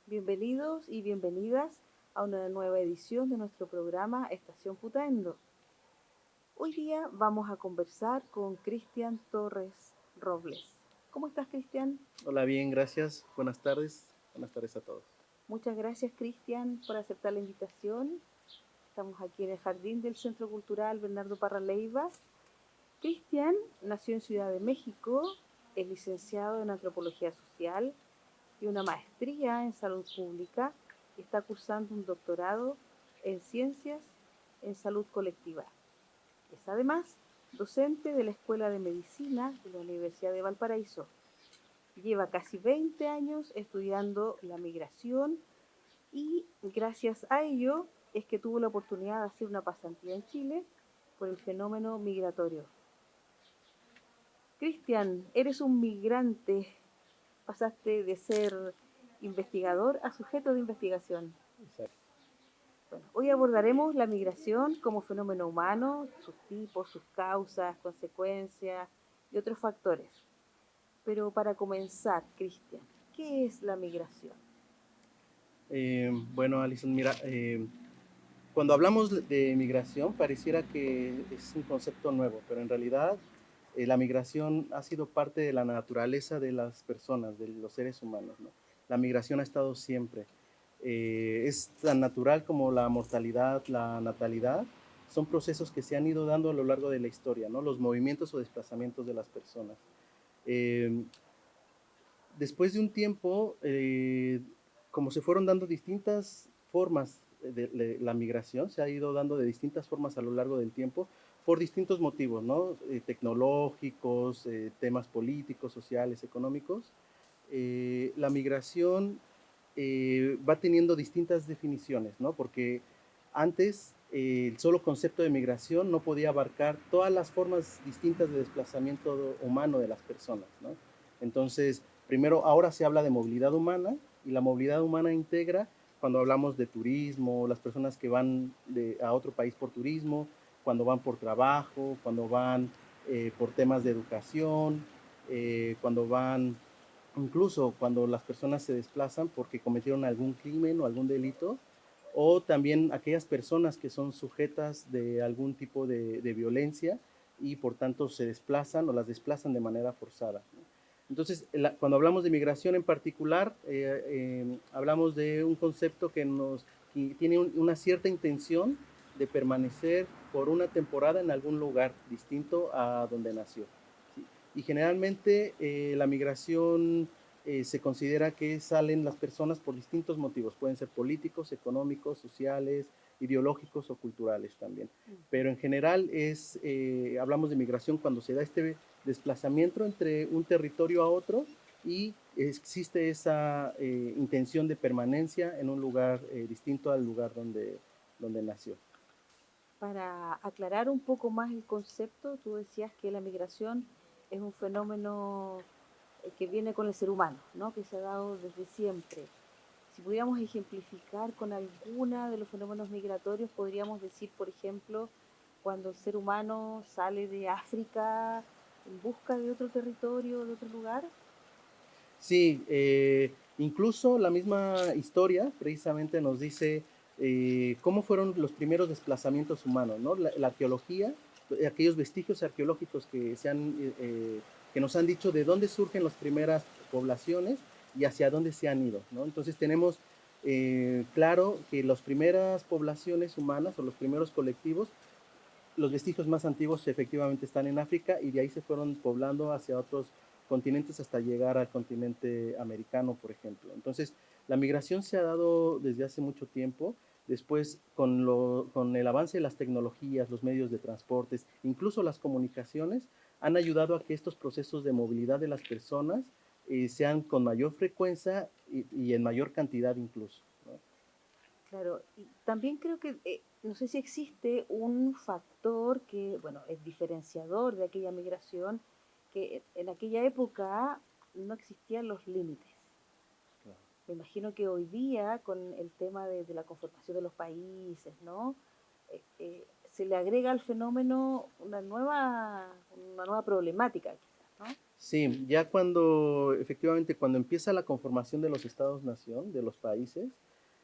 Bienvenidos y bienvenidas a una nueva edición de nuestro programa Estación Putaendo. Hoy día vamos a conversar con Cristian Torres Robles. ¿Cómo estás, Cristian? Hola, bien, gracias. Buenas tardes. Buenas tardes a todos. Muchas gracias, Cristian, por aceptar la invitación. Estamos aquí en el jardín del Centro Cultural Bernardo Parra Leiva. Cristian nació en Ciudad de México, es licenciado en Antropología Social y una maestría en Salud Pública y está cursando un doctorado en Ciencias en Salud Colectiva. Es además docente de la Escuela de Medicina de la Universidad de Valparaíso. Lleva casi 20 años estudiando la migración y gracias a ello es que tuvo la oportunidad de hacer una pasantía en Chile por el fenómeno migratorio. Cristian, eres un migrante, pasaste de ser investigador a sujeto de investigación. Exacto. Bueno, hoy abordaremos la migración como fenómeno humano, sus tipos, sus causas, consecuencias y otros factores. Pero para comenzar, Cristian, ¿qué es la migración? Bueno, Alison, mira, cuando hablamos de migración pareciera que es un concepto nuevo, pero en realidad la migración ha sido parte de la naturaleza de las personas, de los seres humanos, ¿no? La migración ha estado siempre. Es tan natural como la mortalidad, la natalidad. Son procesos que se han ido dando a lo largo de la historia, ¿no? Los movimientos o desplazamientos de las personas. Eh, Después de un tiempo, como se fueron dando distintas formas de la migración, se ha ido dando de distintas formas a lo largo del tiempo, por distintos motivos, ¿no? Tecnológicos, temas políticos, sociales, económicos. La migración va teniendo distintas definiciones, ¿no? Porque antes el solo concepto de migración no podía abarcar todas las formas distintas de desplazamiento humano de las personas, ¿no? Entonces, primero, ahora se habla de movilidad humana y la movilidad humana integra cuando hablamos de turismo, las personas que van a otro país por turismo, cuando van por trabajo, cuando van por temas de educación, cuando van, incluso cuando las personas se desplazan porque cometieron algún crimen o algún delito, o también aquellas personas que son sujetas de algún tipo de violencia y por tanto se desplazan o las desplazan de manera forzada, ¿no? Entonces, cuando hablamos de migración en particular, hablamos de un concepto que tiene una cierta intención de permanecer por una temporada en algún lugar distinto a donde nació, ¿sí? Y generalmente la migración se considera que salen las personas por distintos motivos, pueden ser políticos, económicos, sociales, ideológicos o culturales también. Pero en general hablamos de migración cuando se da este desplazamiento entre un territorio a otro y existe esa intención de permanencia en un lugar distinto al lugar donde nació. Para aclarar un poco más el concepto, tú decías que la migración es un fenómeno que viene con el ser humano, ¿no? Que se ha dado desde siempre. Si pudiéramos ejemplificar con alguna de los fenómenos migratorios, podríamos decir, por ejemplo, cuando el ser humano sale de África en busca de otro territorio, de otro lugar. Sí, incluso la misma historia precisamente nos dice cómo fueron los primeros desplazamientos humanos, ¿no? La arqueología, aquellos vestigios arqueológicos que nos han dicho de dónde surgen las primeras poblaciones y hacia dónde se han ido, ¿no? Entonces tenemos claro que las primeras poblaciones humanas o los primeros colectivos, los vestigios más antiguos efectivamente están en África y de ahí se fueron poblando hacia otros continentes hasta llegar al continente americano, por ejemplo. Entonces, la migración se ha dado desde hace mucho tiempo. Después, con el avance de las tecnologías, los medios de transportes, incluso las comunicaciones, han ayudado a que estos procesos de movilidad de las personas sean con mayor frecuencia y en mayor cantidad incluso, ¿no? Claro, y también creo que, no sé si existe un factor que, bueno, es diferenciador de aquella migración, que en aquella época no existían los límites. Claro. Me imagino que hoy día, con el tema de la conformación de los países, ¿no? Se le agrega al fenómeno una nueva problemática, quizás, ¿no? Sí, ya cuando, efectivamente, cuando empieza la conformación de los estados-nación, de los países,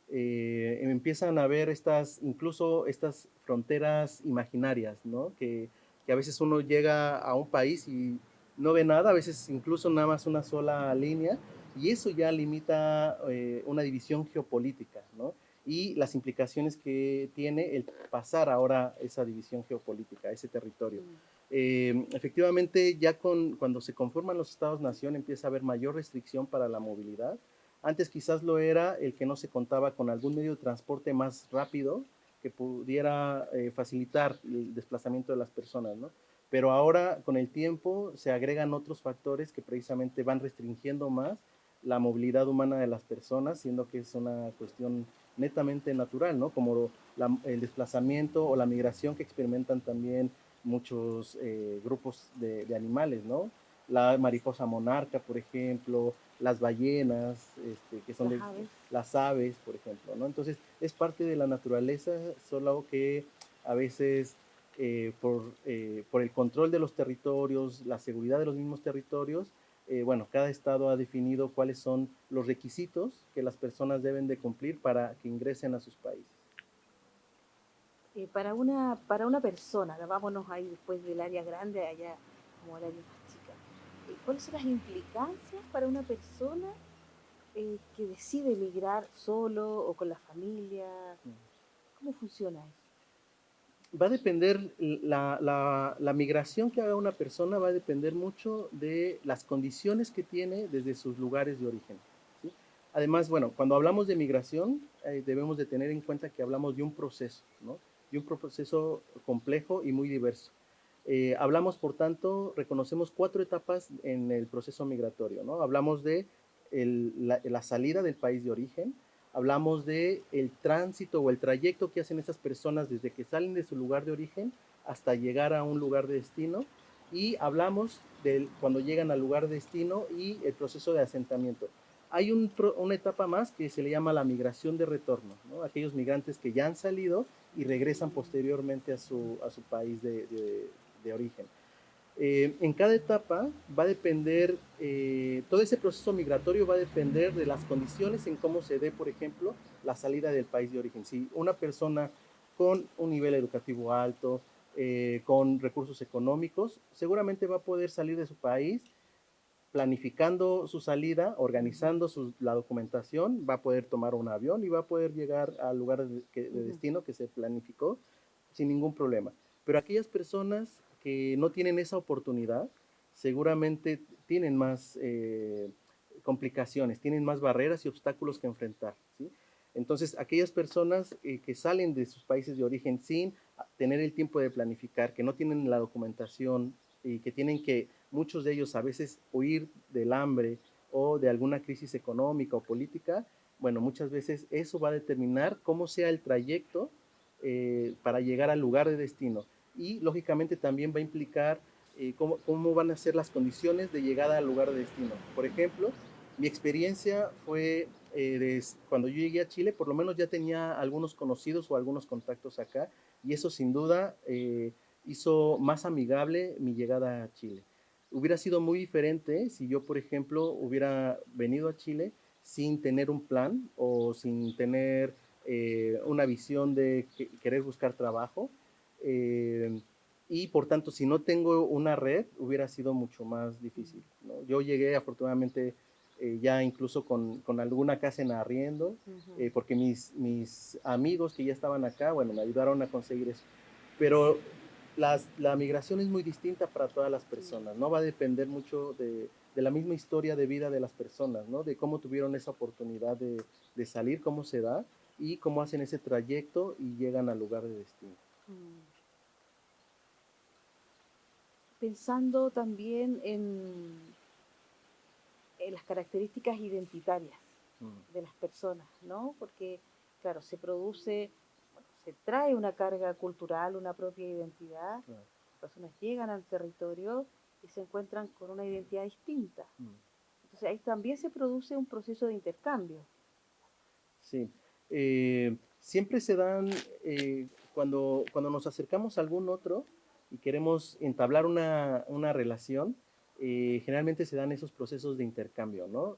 empiezan a ver estas, incluso estas fronteras imaginarias, ¿no? Que a veces uno llega a un país y no ve nada, a veces incluso nada más una sola línea, y eso ya limita una división geopolítica, ¿no? Y las implicaciones que tiene el pasar ahora esa división geopolítica, ese territorio. Efectivamente, ya cuando se conforman los estados-nación empieza a haber mayor restricción para la movilidad. Antes quizás lo era el que no se contaba con algún medio de transporte más rápido que pudiera facilitar el desplazamiento de las personas, ¿no? Pero ahora con el tiempo se agregan otros factores que precisamente van restringiendo más la movilidad humana de las personas, siendo que es una cuestión netamente natural, ¿no? Como el desplazamiento o la migración que experimentan también muchos grupos de animales, ¿no? La mariposa monarca, por ejemplo, las ballenas, que son Las aves. las aves, por ejemplo, ¿no? Entonces, es parte de la naturaleza, solo que a veces por el control de los territorios, la seguridad de los mismos territorios, bueno, cada estado ha definido cuáles son los requisitos que las personas deben de cumplir para que ingresen a sus países. Para una persona, vámonos ahí después del área grande, allá como el área más chica. ¿Cuáles son las implicancias para una persona que decide emigrar solo o con la familia? ¿Cómo funciona eso? Va a depender, la migración que haga una persona va a depender mucho de las condiciones que tiene desde sus lugares de origen, ¿sí? Además, bueno, cuando hablamos de migración, debemos de tener en cuenta que hablamos de un proceso, ¿no? De un proceso complejo y muy diverso. Hablamos, por tanto, reconocemos 4 etapas en el proceso migratorio, ¿no? Hablamos de la salida del país de origen, hablamos de el tránsito o el trayecto que hacen esas personas desde que salen de su lugar de origen hasta llegar a un lugar de destino, y hablamos de cuando llegan al lugar de destino y el proceso de asentamiento. Hay una etapa más que se le llama la migración de retorno, ¿no? Aquellos migrantes que ya han salido y regresan posteriormente a su país de origen. En cada etapa va a depender, todo ese proceso migratorio va a depender de las condiciones en cómo se dé, por ejemplo, la salida del país de origen. Si una persona con un nivel educativo alto, con recursos económicos, seguramente va a poder salir de su país planificando su salida, organizando la documentación, va a poder tomar un avión y va a poder llegar al lugar de destino que se planificó sin ningún problema. Pero aquellas personas que no tienen esa oportunidad, seguramente tienen más complicaciones, tienen más barreras y obstáculos que enfrentar, ¿sí? Entonces, aquellas personas que salen de sus países de origen sin tener el tiempo de planificar, que no tienen la documentación y que tienen que, muchos de ellos a veces, huir del hambre o de alguna crisis económica o política, bueno, muchas veces eso va a determinar cómo sea el trayecto para llegar al lugar de destino. Y lógicamente también va a implicar cómo van a ser las condiciones de llegada al lugar de destino. Por ejemplo, mi experiencia fue cuando yo llegué a Chile, por lo menos ya tenía algunos conocidos o algunos contactos acá, y eso sin duda hizo más amigable mi llegada a Chile. Hubiera sido muy diferente si yo, por ejemplo, hubiera venido a Chile sin tener un plan o sin tener una visión de querer buscar trabajo. eh, y por tanto, si no tengo una red, hubiera sido mucho más difícil, ¿no? Yo llegué afortunadamente ya incluso con alguna casa en arriendo, porque mis amigos que ya estaban acá, bueno, me ayudaron a conseguir eso. Pero la migración es muy distinta para todas las personas, ¿no? Va a depender mucho de la misma historia de vida de las personas, ¿no? De cómo tuvieron esa oportunidad de salir, cómo se da y cómo hacen ese trayecto y llegan al lugar de destino. Pensando también en las características identitarias de las personas, ¿no? Porque, claro, se produce, bueno, se trae una carga cultural, una propia identidad, las personas llegan al territorio y se encuentran con una identidad distinta. Entonces ahí también se produce un proceso de intercambio. Sí. Siempre se dan, cuando nos acercamos a algún otro y queremos entablar una relación, generalmente se dan esos procesos de intercambio, ¿no?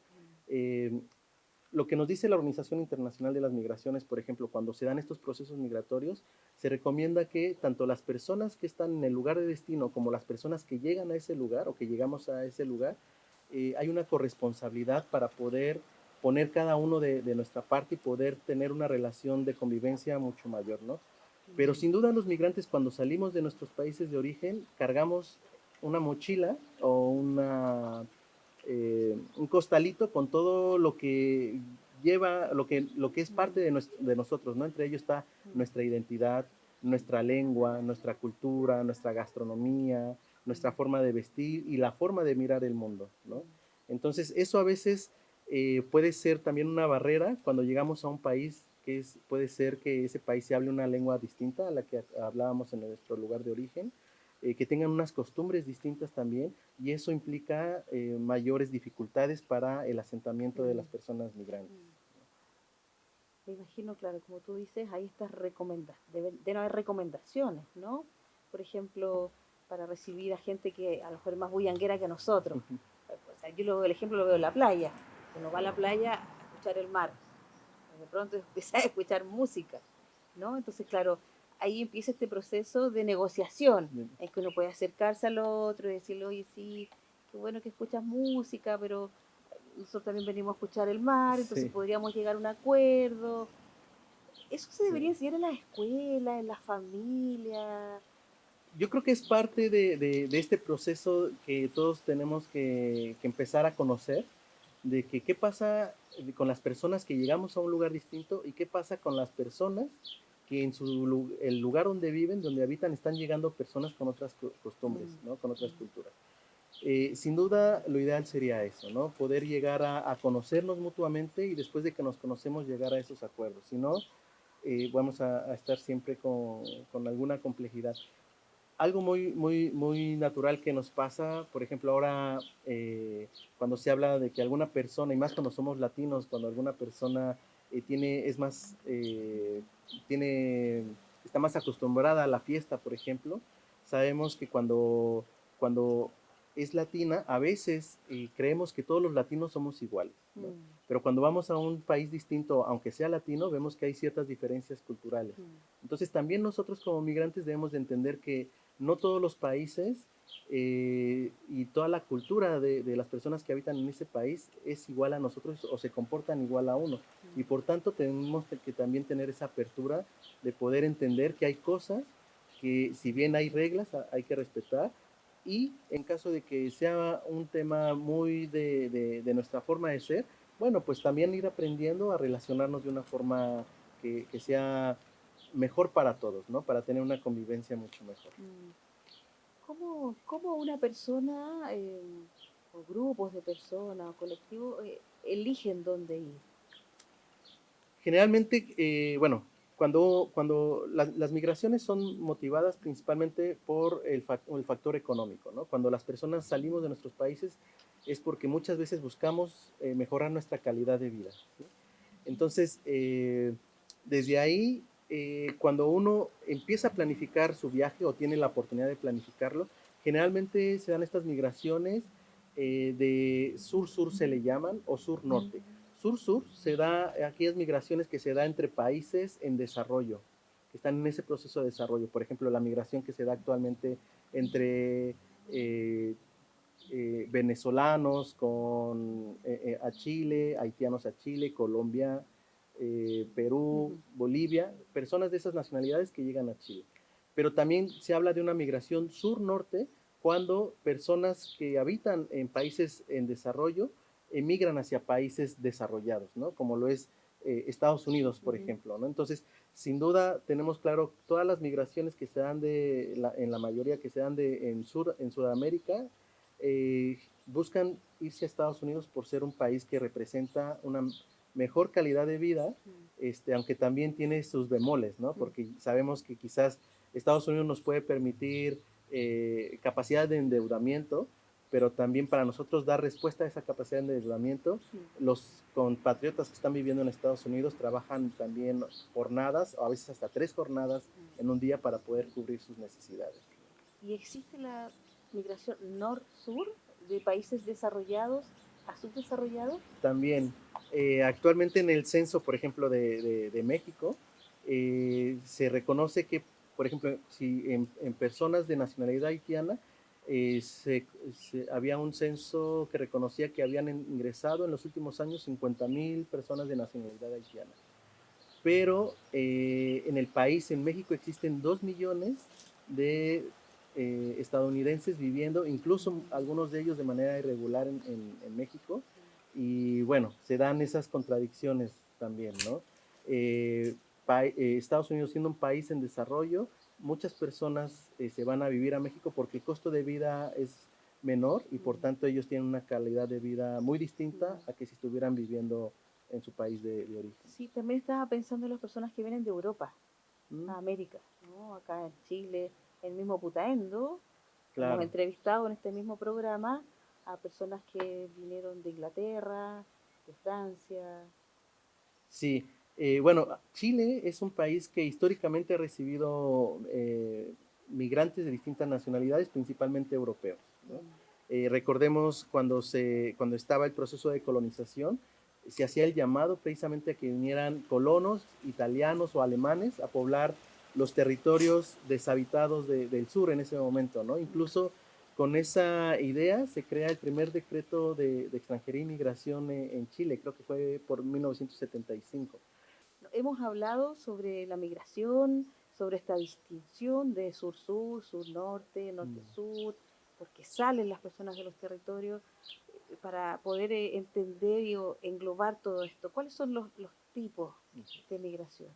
Lo que nos dice la Organización Internacional de las Migraciones, por ejemplo, cuando se dan estos procesos migratorios, se recomienda que tanto las personas que están en el lugar de destino como las personas que llegan a ese lugar o que llegamos a ese lugar, hay una corresponsabilidad para poder poner cada uno de nuestra parte y poder tener una relación de convivencia mucho mayor, ¿no? Pero sin duda los migrantes cuando salimos de nuestros países de origen cargamos una mochila o un costalito con todo lo que lleva, lo que es parte de nosotros, ¿no? Entre ellos está nuestra identidad, nuestra lengua, nuestra cultura, nuestra gastronomía, nuestra forma de vestir y la forma de mirar el mundo, ¿no? Entonces, eso a veces puede ser también una barrera cuando llegamos a un país puede ser que ese país se hable una lengua distinta a la que hablábamos en nuestro lugar de origen, que tengan unas costumbres distintas también, y eso implica mayores dificultades para el asentamiento de las personas migrantes. Me imagino, claro, como tú dices, hay estas deben haber recomendaciones, ¿no? Por ejemplo, para recibir a gente que a lo mejor es más bullanguera que nosotros. O sea, el ejemplo lo veo en la playa. Uno va a la playa a escuchar el mar. De pronto empieza a escuchar música, ¿no? Entonces, claro, ahí empieza este proceso de negociación, en que uno puede acercarse al otro y decirle, oye, sí, qué bueno que escuchas música, pero nosotros también venimos a escuchar el mar, entonces Sí, podríamos llegar a un acuerdo. Eso se sí. debería enseñar en las escuelas, en las familias. Yo creo que es parte de este proceso que todos tenemos que empezar a conocer, de que qué pasa con las personas que llegamos a un lugar distinto y qué pasa con las personas que el lugar donde viven, donde habitan, están llegando personas con otras costumbres, ¿no? Con otras culturas. Sin duda, lo ideal sería eso, ¿no? Poder llegar a conocernos mutuamente y después de que nos conocemos llegar a esos acuerdos. Si no, vamos a estar siempre con alguna complejidad. Algo muy natural que nos pasa, por ejemplo, ahora cuando se habla de que alguna persona, y más cuando somos latinos, cuando alguna persona es más, está más acostumbrada a la fiesta, por ejemplo, sabemos que cuando es latina, a veces creemos que todos los latinos somos iguales, ¿no? Pero cuando vamos a un país distinto, aunque sea latino, vemos que hay ciertas diferencias culturales. Entonces también nosotros como migrantes debemos de entender que no todos los países y toda la cultura de las personas que habitan en ese país es igual a nosotros o se comportan igual a uno. Y por tanto tenemos que también tener esa apertura de poder entender que hay cosas que si bien hay reglas hay que respetar, y en caso de que sea un tema muy de nuestra forma de ser, bueno, pues también ir aprendiendo a relacionarnos de una forma que sea mejor para todos, ¿no? Para tener una convivencia mucho mejor. ¿Cómo una persona, o grupos de personas, o colectivos, eligen dónde ir? Generalmente, bueno, cuando las migraciones son motivadas principalmente por el factor económico, ¿no? Cuando las personas salimos de nuestros países es porque muchas veces buscamos mejorar nuestra calidad de vida, ¿sí? Entonces, desde ahí, cuando uno empieza a planificar su viaje o tiene la oportunidad de planificarlo, generalmente se dan estas migraciones de sur-sur se le llaman o sur-norte. Sur-sur se da aquellas migraciones que se da entre países en desarrollo, que están en ese proceso de desarrollo. Por ejemplo, la migración que se da actualmente entre venezolanos a Chile, haitianos a Chile, Colombia, Perú, Bolivia, personas de esas nacionalidades que llegan a Chile. Pero también se habla de una migración sur-norte cuando personas que habitan en países en desarrollo emigran hacia países desarrollados, ¿no? Como lo es Estados Unidos, por ejemplo, ¿no? Entonces, sin duda tenemos claro todas las migraciones que se dan en la mayoría que se dan en Sudamérica, buscan irse a Estados Unidos por ser un país que representa una mejor calidad de vida, aunque también tiene sus bemoles, ¿no? Porque sabemos que quizás Estados Unidos nos puede permitir capacidad de endeudamiento, pero también para nosotros dar respuesta a esa capacidad de endeudamiento, los compatriotas que están viviendo en Estados Unidos trabajan también jornadas, o a veces hasta 3 jornadas en un día para poder cubrir sus necesidades. ¿Y existe la migración nor-sur? de países desarrollados a subdesarrollados? También, actualmente en el censo, por ejemplo, de México, se reconoce que, por ejemplo, si en personas de nacionalidad haitiana, había un censo que reconocía que habían ingresado en los últimos años 50,000 personas de nacionalidad haitiana. Pero en el país, en México, existen 2 millones de estadounidenses viviendo, incluso algunos de ellos de manera irregular en México. Y bueno, se dan esas contradicciones también, ¿no? Estados Unidos siendo un país en desarrollo, muchas personas se van a vivir a México porque el costo de vida es menor y por tanto ellos tienen una calidad de vida muy distinta a que si estuvieran viviendo en su país de origen. Sí, también estaba pensando en las personas que vienen de Europa Mm, a América, ¿no? Acá en Chile, el mismo Putaendo, hemos claro, entrevistado en este mismo programa a personas que vinieron de Inglaterra, de Francia. sí. Bueno, Chile es un país que históricamente ha recibido migrantes de distintas nacionalidades, principalmente europeos, ¿no? Recordemos cuando estaba el proceso de colonización, se hacía el llamado precisamente a que vinieran colonos italianos o alemanes a poblar los territorios deshabitados del sur en ese momento, ¿no? Incluso con esa idea se crea el primer decreto de extranjería e inmigración en Chile, creo que fue por 1975. Hemos hablado sobre la migración, sobre esta distinción de sur-sur, sur-norte, norte-sur, porque salen las personas de los territorios para poder entender y englobar todo esto. ¿Cuáles son los tipos de migración?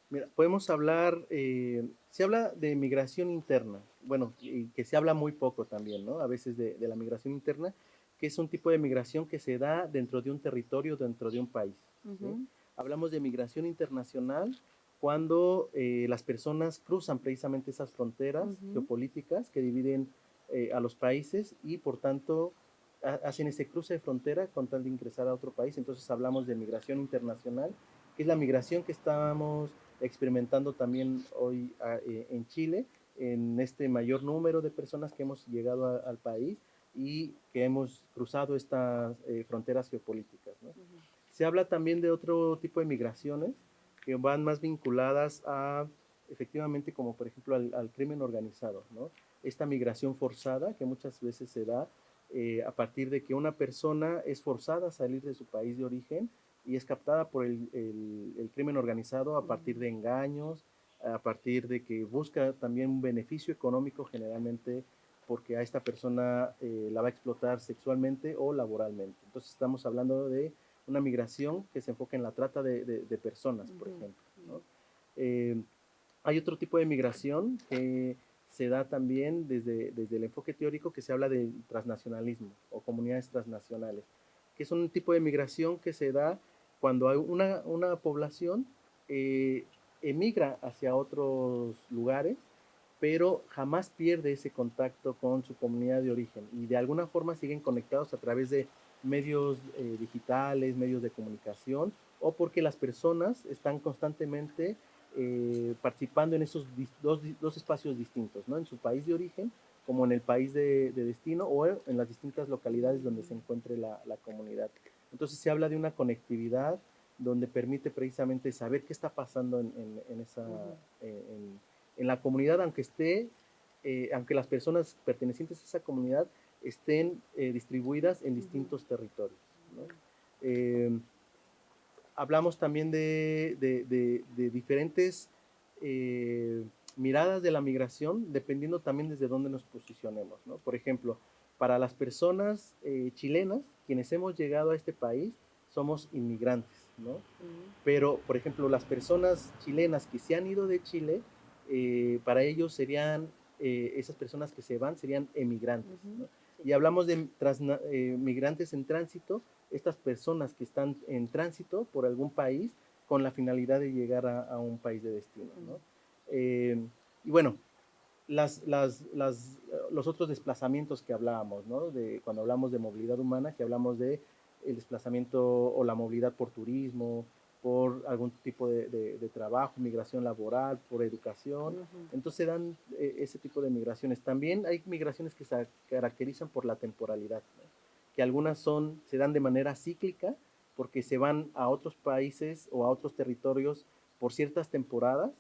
Mira, podemos hablar, se habla de migración interna, bueno, y que se habla muy poco también, ¿no? A veces de la migración interna, que es un tipo de migración que se da dentro de un territorio, dentro de un país, ¿sí? Hablamos de migración internacional cuando las personas cruzan precisamente esas fronteras geopolíticas que dividen a los países y por tanto hacen ese cruce de frontera con tal de ingresar a otro país. Entonces hablamos de migración internacional, que es la migración que estamos experimentando también hoy en Chile, en este mayor número de personas que hemos llegado al país y que hemos cruzado estas fronteras geopolíticas, ¿no? Se habla también de otro tipo de migraciones que van más vinculadas a, efectivamente, como por ejemplo al crimen organizado, ¿no? Esta migración forzada que muchas veces se da a partir de que una persona es forzada a salir de su país de origen y es captada por el crimen organizado a partir de engaños, a partir de que busca también un beneficio económico generalmente porque a esta persona la va a explotar sexualmente o laboralmente. Entonces estamos hablando de una migración que se enfoca en la trata de personas, por ejemplo, ¿no? Hay otro tipo de migración que se da también desde el enfoque teórico que se habla del transnacionalismo o comunidades transnacionales, que es un tipo de migración que se da cuando hay una población emigra hacia otros lugares, pero jamás pierde ese contacto con su comunidad de origen y de alguna forma siguen conectados a través de medios digitales, medios de comunicación, o porque las personas están constantemente participando en esos dos espacios distintos, ¿no? En su país de origen como en el país de destino o en las distintas localidades donde se encuentre la comunidad. Entonces se habla de una conectividad donde permite precisamente saber qué está pasando en esa, en la comunidad, aunque las personas pertenecientes a esa comunidad estén distribuidas en distintos territorios, ¿no? Hablamos también de diferentes miradas de la migración, dependiendo también desde dónde nos posicionemos, ¿no? Por ejemplo, para las personas chilenas, quienes hemos llegado a este país, somos inmigrantes, ¿no? Pero, por ejemplo, las personas chilenas que se han ido de Chile, para ellos serían, esas personas que se van serían emigrantes, ¿no? Y hablamos de migrantes en tránsito, estas personas que están en tránsito por algún país con la finalidad de llegar a un país de destino, ¿no? Y bueno, los otros desplazamientos que hablábamos, ¿no? Cuando hablamos de movilidad humana, que hablamos de el desplazamiento o la movilidad por turismo, por por algún tipo de trabajo, migración laboral, por educación. Entonces se dan ese tipo de migraciones. También hay migraciones que se caracterizan por la temporalidad, ¿no? Que algunas se dan de manera cíclica porque se van a otros países o a otros territorios por ciertas temporadas,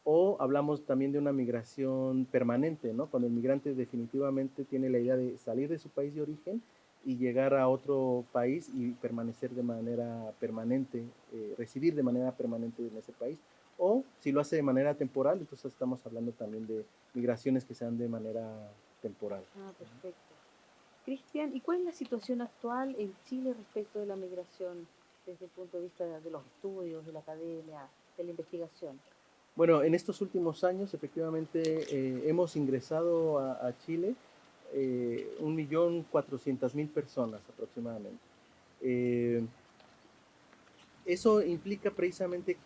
o hablamos también de una migración permanente, ¿no? Cuando el migrante definitivamente tiene la idea de salir de su país de origen y llegar a otro país y permanecer de manera permanente, residir de manera permanente en ese país, o si lo hace de manera temporal, entonces estamos hablando también de migraciones que sean de manera temporal. Ah, perfecto. Cristian, ¿y cuál es la situación actual en Chile respecto de la migración desde el punto de vista de los estudios, de la academia, de la investigación? Bueno, en estos últimos años efectivamente hemos ingresado a Chile 1.400.000 personas aproximadamente. Eh, Eso implica precisamente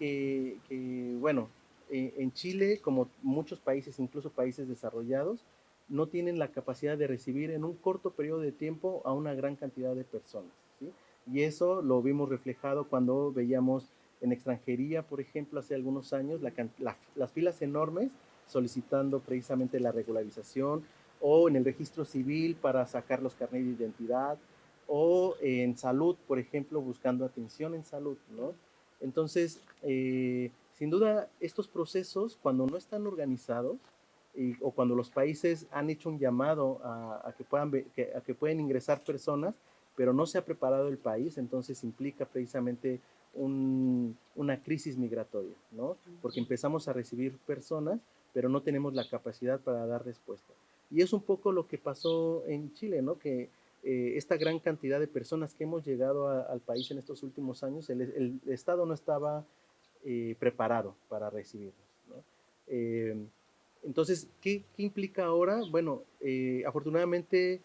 bueno, en Chile, como muchos países, incluso países desarrollados, no tienen la capacidad de recibir en un corto periodo de tiempo a una gran cantidad de personas, ¿sí? Y eso lo vimos reflejado cuando veíamos en extranjería, por ejemplo, hace algunos años, las filas enormes solicitando precisamente la regularización, o en el registro civil para sacar los carnets de identidad, o en salud, por ejemplo, buscando atención en salud, ¿no? Entonces, sin duda, estos procesos, cuando no están organizados, o cuando los países han hecho un llamado a que pueden ingresar personas, pero no se ha preparado el país, entonces implica precisamente una crisis migratoria, ¿no? Porque empezamos a recibir personas, pero no tenemos la capacidad para dar respuesta. Y es un poco lo que pasó en Chile, ¿no? Que esta gran cantidad de personas que hemos llegado al país en estos últimos años, el Estado no estaba preparado para recibirlos, ¿no? Eh, entonces, ¿qué implica ahora? Bueno, afortunadamente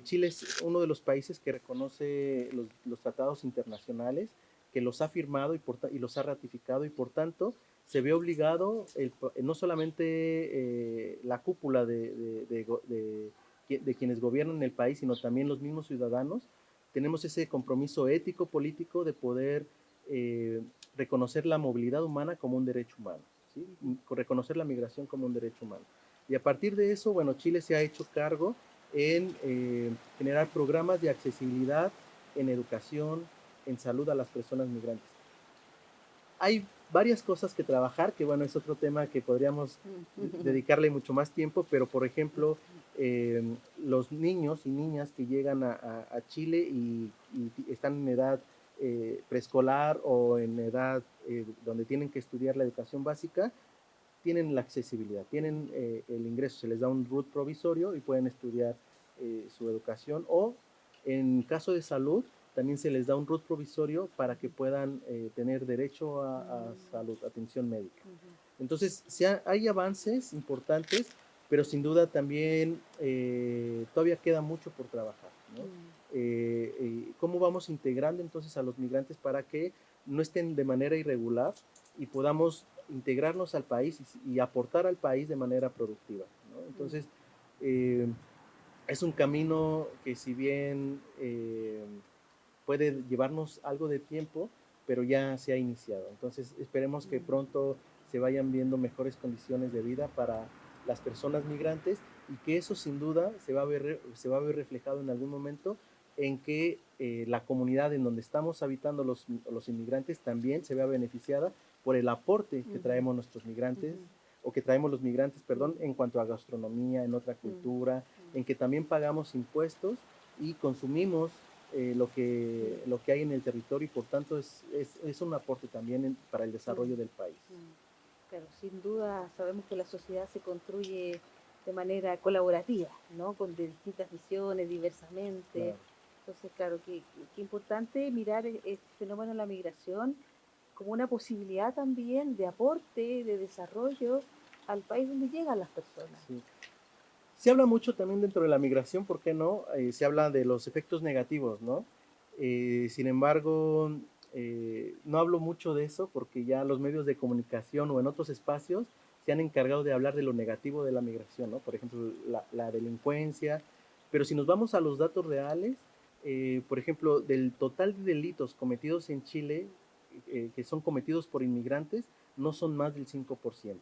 Chile es uno de los países que reconoce los tratados internacionales, que los ha firmado y los ha ratificado, y por tanto se ve obligado no solamente la cúpula de quienes gobiernan el país, sino también los mismos ciudadanos, tenemos ese compromiso ético, político, de poder eh, reconocer la movilidad humana como un derecho humano, ¿sí? Reconocer la migración como un derecho humano. Y a partir de eso, bueno, Chile se ha hecho cargo en generar programas de accesibilidad en educación, en salud a las personas migrantes. Hay varias cosas que trabajar, que bueno, es otro tema que podríamos dedicarle mucho más tiempo, pero por ejemplo, los niños y niñas que llegan a Chile y están en edad preescolar o en edad donde tienen que estudiar la educación básica, tienen la accesibilidad, tienen el ingreso, se les da un RUT provisorio y pueden estudiar su educación, o en caso de salud, también se les da un RUT provisorio para que puedan tener derecho a salud, atención médica. Entonces, hay avances importantes, pero sin duda también todavía queda mucho por trabajar, ¿no? ¿Cómo vamos integrando entonces a los migrantes para que no estén de manera irregular y podamos integrarnos al país y aportar al país de manera productiva, ¿no? Entonces, es un camino que, si bien puede llevarnos algo de tiempo, pero ya se ha iniciado. Entonces esperemos que pronto se vayan viendo mejores condiciones de vida para las personas migrantes, y que eso sin duda se va a ver reflejado en algún momento en que la comunidad en donde estamos habitando los inmigrantes también se vea beneficiada por el aporte que traemos nuestros migrantes, o que traemos los migrantes, perdón, en cuanto a gastronomía, en otra cultura, en que también pagamos impuestos y consumimos lo que hay en el territorio, y por tanto es un aporte también para el desarrollo del país. Claro, sin duda sabemos que la sociedad se construye de manera colaborativa, ¿no? Con de distintas visiones, diversamente. Claro. Entonces, claro, que importante mirar este fenómeno de la migración como una posibilidad también de aporte, de desarrollo al país donde llegan las personas. Sí. Se habla mucho también dentro de la migración, ¿por qué no? Se habla de los efectos negativos, ¿no? Sin embargo, no hablo mucho de eso porque ya los medios de comunicación o en otros espacios se han encargado de hablar de lo negativo de la migración, ¿no? Por ejemplo, la delincuencia. Pero si nos vamos a los datos reales, por ejemplo, del total de delitos cometidos en Chile, que son cometidos por inmigrantes no son más del 5%,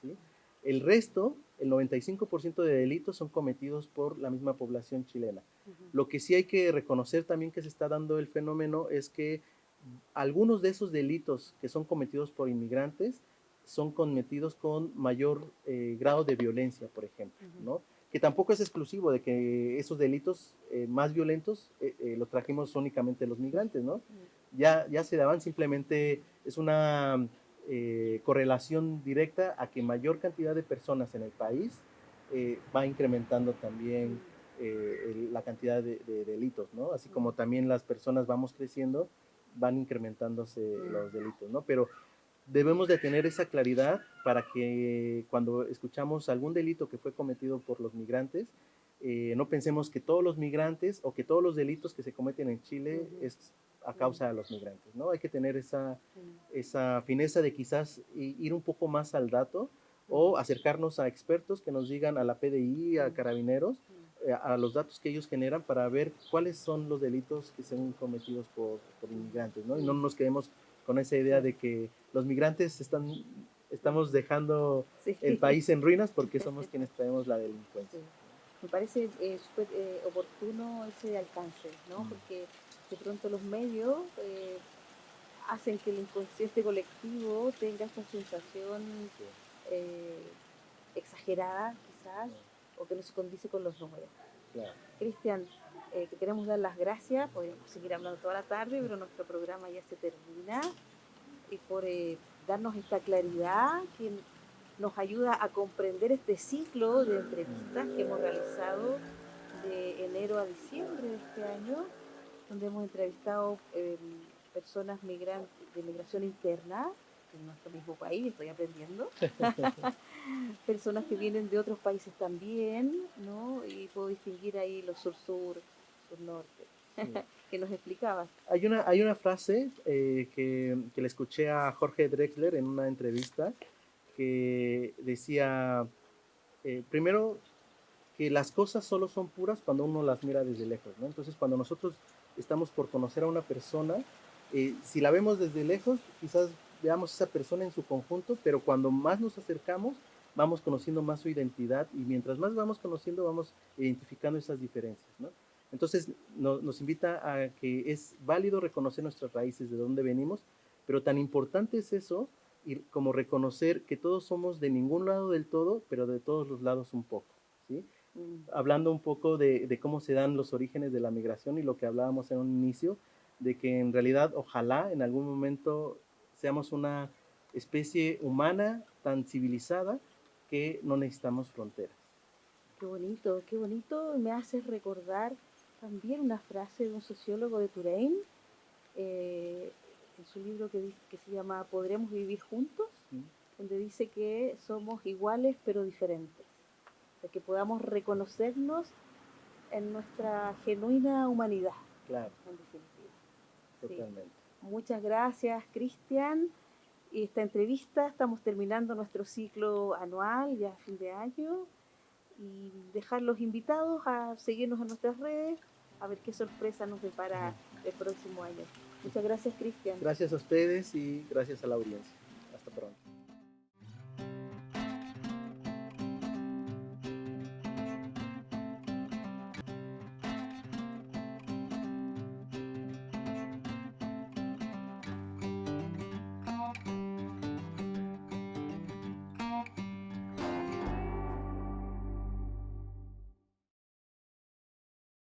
¿sí? El resto, el 95% de delitos son cometidos por la misma población chilena. Lo que sí hay que reconocer también que se está dando el fenómeno es que algunos de esos delitos que son cometidos por inmigrantes son cometidos con mayor grado de violencia, por ejemplo, ¿no? Que tampoco es exclusivo de que esos delitos más violentos los trajimos únicamente los migrantes, ¿no? Ya se daban, simplemente es una correlación directa a que mayor cantidad de personas en el país va incrementando también la cantidad de delitos, ¿no? Así como también las personas vamos creciendo, van incrementándose los delitos, ¿no? Pero debemos de tener esa claridad para que cuando escuchamos algún delito que fue cometido por los migrantes, no pensemos que todos los migrantes o que todos los delitos que se cometen en Chile es a causa de los migrantes, ¿no? Hay que tener esa fineza de quizás ir un poco más al dato o acercarnos a expertos que nos digan, a la PDI, a carabineros, a los datos que ellos generan para ver cuáles son los delitos que son cometidos por inmigrantes, ¿no? Y no nos quedemos con esa idea de que los migrantes estamos dejando el país en ruinas porque somos quienes traemos la delincuencia. Sí. Me parece súper oportuno ese alcance, ¿no? Porque de pronto los medios hacen que el inconsciente colectivo tenga esta sensación eh, exagerada, quizás, o que no se condice con los números. Claro. Cristian, te queremos dar las gracias, podríamos seguir hablando toda la tarde, pero nuestro programa ya se termina, y por darnos esta claridad que nos ayuda a comprender este ciclo de entrevistas que hemos realizado de enero a diciembre de este año, donde hemos entrevistado personas migrantes de migración interna en nuestro mismo país, estoy aprendiendo, personas que vienen de otros países también, ¿no? Y puedo distinguir ahí los sur-sur, sur-norte, que nos explicabas. Hay una frase que le escuché a Jorge Drexler en una entrevista que decía, primero, que las cosas solo son puras cuando uno las mira desde lejos, ¿no? Entonces, cuando nosotros estamos por conocer a una persona, si la vemos desde lejos, quizás veamos a esa persona en su conjunto, pero cuando más nos acercamos, vamos conociendo más su identidad y mientras más vamos conociendo, vamos identificando esas diferencias, ¿no? Entonces, nos invita a que es válido reconocer nuestras raíces, de dónde venimos, pero tan importante es eso, y como reconocer que todos somos de ningún lado del todo, pero de todos los lados un poco, ¿sí? Hablando un poco de cómo se dan los orígenes de la migración y lo que hablábamos en un inicio, de que en realidad ojalá en algún momento seamos una especie humana tan civilizada que no necesitamos fronteras. Qué bonito, me hace recordar también una frase de un sociólogo de Touraine, en su libro que se llama ¿Podremos vivir juntos?, donde dice que somos iguales pero diferentes, de que podamos reconocernos en nuestra genuina humanidad. Claro. En definitiva. Totalmente. Sí. Muchas gracias, Cristian. Y esta entrevista, estamos terminando nuestro ciclo anual, ya a fin de año, y dejar los invitados a seguirnos en nuestras redes, a ver qué sorpresa nos depara el próximo año. Muchas gracias, Cristian. Gracias a ustedes y gracias a la audiencia. Hasta pronto.